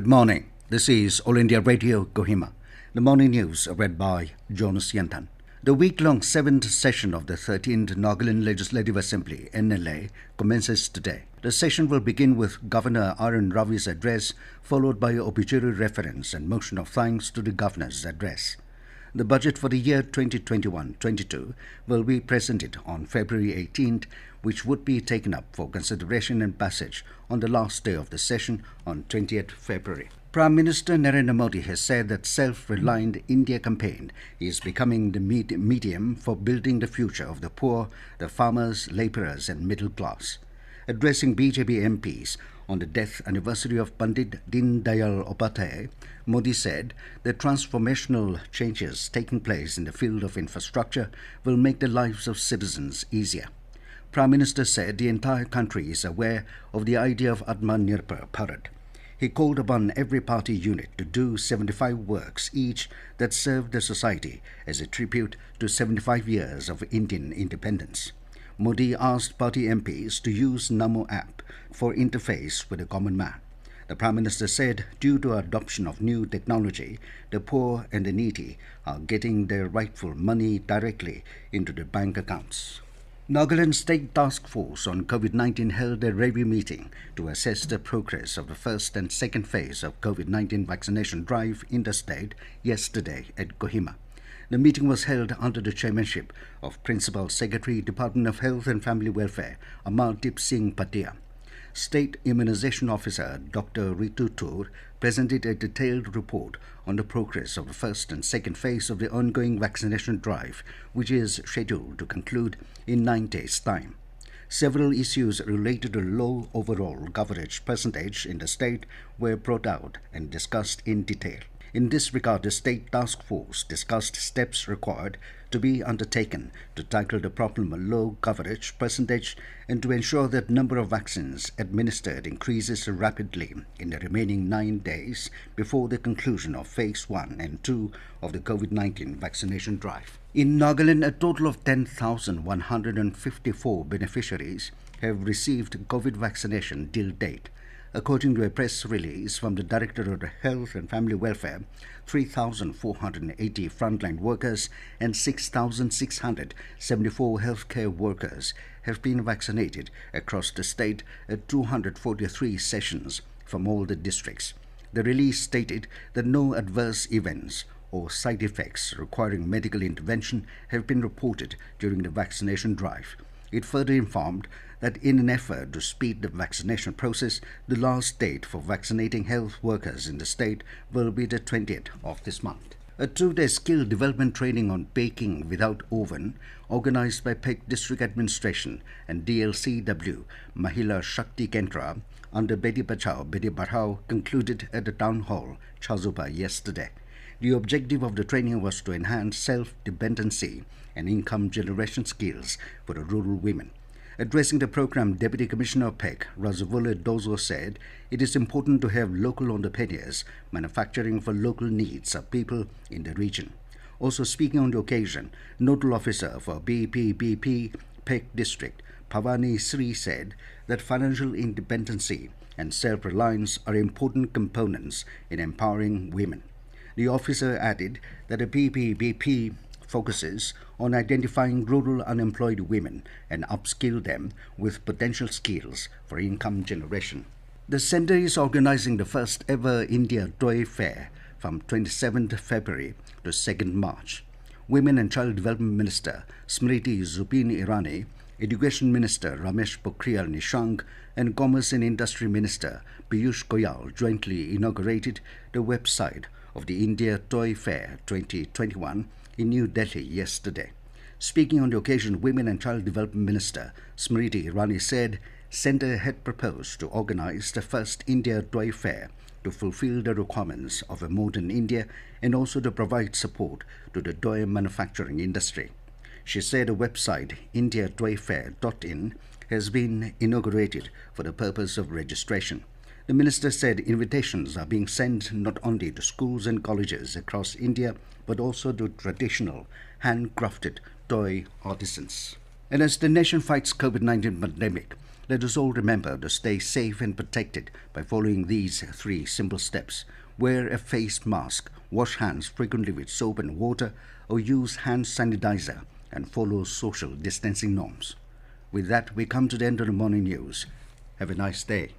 Good morning. This is All India Radio, Kohima. The morning news read by Jonas Yantan. The week-long 7th session of the 13th Nagaland Legislative Assembly, NLA, commences today. The session will begin with Governor R.N. Ravi's address, followed by obituary reference and motion of thanks to the Governor's address. The budget for the year 2021-22 will be presented on February 18th, which would be taken up for consideration and passage on the last day of the session on 20th February. Prime Minister Narendra Modi has said that self-reliant India campaign is becoming the medium for building the future of the poor, the farmers, labourers and middle class. Addressing BJP MPs on the death anniversary of Pandit Deen Dayal Upadhyay, Modi said the transformational changes taking place in the field of infrastructure will make the lives of citizens easier. Prime Minister said the entire country is aware of the idea of Atmanirbhar Bharat. He called upon every party unit to do 75 works each that served the society as a tribute to 75 years of Indian independence. Modi asked party MPs to use Namo app for interface with the common man. The Prime Minister said due to adoption of new technology, the poor and the needy are getting their rightful money directly into their bank accounts. Nagaland State Task Force on COVID-19 held a review meeting to assess the progress of the first and second phase of COVID-19 vaccination drive in the state yesterday at Kohima. The meeting was held under the chairmanship of Principal Secretary, Department of Health and Family Welfare, Amardeep Singh Patia. State Immunization Officer Dr. Ritu Toor presented a detailed report on the progress of the first and second phase of the ongoing vaccination drive, which is scheduled to conclude in 9 days' time. Several issues related to low overall coverage percentage in the state were brought out and discussed in detail. In this regard, the State Task Force discussed steps required to be undertaken to tackle the problem of low coverage percentage and to ensure that number of vaccines administered increases rapidly in the remaining 9 days before the conclusion of Phase 1 and 2 of the COVID-19 vaccination drive. In Nagaland, a total of 10,154 beneficiaries have received COVID vaccination till date. According to a press release from the Director of Health and Family Welfare, 3,480 frontline workers and 6,674 healthcare workers have been vaccinated across the state at 243 sessions from all the districts. The release stated that no adverse events or side effects requiring medical intervention have been reported during the vaccination drive. It further informed that in an effort to speed the vaccination process, the last date for vaccinating health workers in the state will be the 20th of this month. A 2-day skill development training on baking without oven, organized by Peck District Administration and DLCW Mahila Shakti Kendra under Beti Bachao Beti Padhao, concluded at the Town Hall, Chazupa, yesterday. The objective of the training was to enhance self-dependency and income generation skills for the rural women. Addressing the program, Deputy Commissioner of PEC, Razavule Dozo, said it is important to have local entrepreneurs manufacturing for local needs of people in the region. Also speaking on the occasion, Nodal Officer for BPBP PEC District, Bhavani Sri, said that financial independency and self-reliance are important components in empowering women. The officer added that the BPBP focuses on identifying rural unemployed women and upskill them with potential skills for income generation. The centre is organising the first ever India Toy Fair from 27th February to 2nd March. Women and Child Development Minister Smriti Zubin Irani, Education Minister Ramesh Pokhriyal Nishank and Commerce and Industry Minister Piyush Goyal jointly inaugurated the website of the India Toy Fair 2021 in New Delhi yesterday. Speaking on the occasion, Women and Child Development Minister Smriti Irani said Centre had proposed to organize the first India Toy Fair to fulfill the requirements of a modern India and also to provide support to the toy manufacturing industry. She said a website, indiatoyfair.in, has been inaugurated for the purpose of registration. The minister said invitations are being sent not only to schools and colleges across India, but also to traditional, handcrafted toy artisans. And as the nation fights COVID-19 pandemic, Let us all remember to stay safe and protected by following these three simple steps. Wear a face mask, wash hands frequently with soap and water, or use hand sanitizer, and follow social distancing norms. With that, we come to the end of the morning news. Have a nice day.